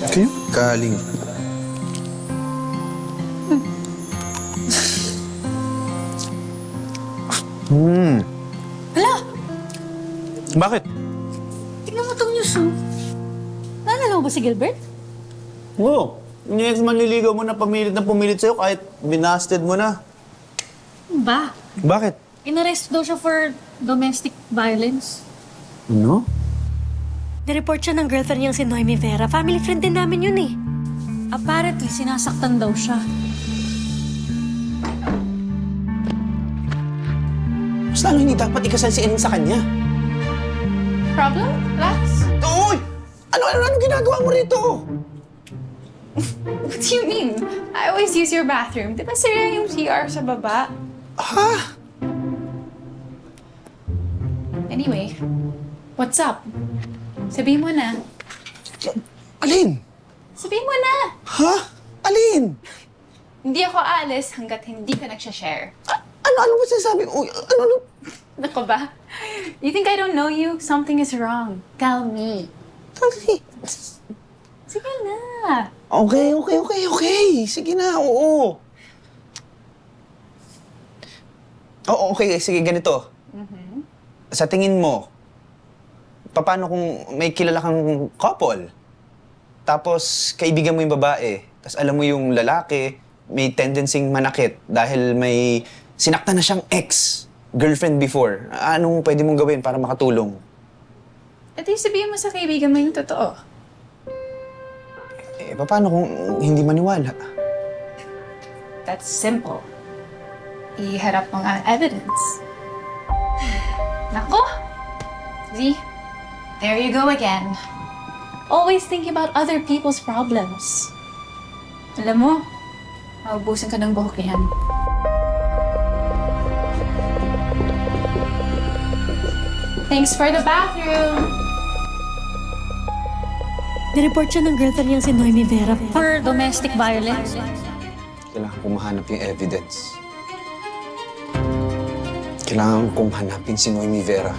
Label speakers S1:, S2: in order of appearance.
S1: Okay. Kaling.
S2: Hala!
S1: Bakit?
S2: Tingnan mo itong news, oh. Naalala mo ba si Gilbert?
S3: Oo. Yung manliligaw mo na pumilit sa'yo kahit binasted mo na.
S2: Ba?
S1: Bakit?
S2: Inarrest daw siya for domestic violence.
S3: Ano?
S4: Nireport siya ng girlfriend niyang si Noemi Vera. Family friend din namin yun eh.
S2: Apparently, sinasaktan daw siya.
S3: Mas lalo hindi dapat ikasal si Ellen sa kanya.
S5: Problem, Lax?
S3: Uy! Ano ginagawa mo rito?
S5: What do you mean? I always use your bathroom. Di ba sira yung CR sa baba?
S3: Ha?
S5: Anyway, what's up? Sabihin mo na.
S3: Alin?
S5: Sabihin mo na!
S3: Ha? Alin?
S5: Hindi ako aalis hanggat hindi ka nagsha-share.
S3: Ano ba sinasabi? Uy, ano?
S5: Nako ba? You think I don't know you? Something is wrong. Tell me. Sige na.
S3: Okay. Sige na, oo. Oo, okay. Sige, ganito. Sa tingin mo, paano kung may kilala kang couple? Tapos, kaibigan mo yung babae. Tapos alam mo yung lalaki, may tendency manakit dahil may sinaktan na siyang ex-girlfriend before. Anong pwede mong gawin para makatulong?
S5: At sabihin mo sa kaibigan mo yung totoo.
S3: Eh, paano kung hindi maniwala?
S5: That's simple. Iharap mo nga ang evidence. Nako! See? There you go again. Always thinking about other people's problems. Alam mo, maubusan ka ng buhok yan. Thanks for the bathroom!
S4: Nireport siya ng girlfriend niyang si Noemi Vera.
S2: For domestic violence.
S3: Kailangan kong mahanap yung evidence. Kailangan kong hanapin si Noemi Vera.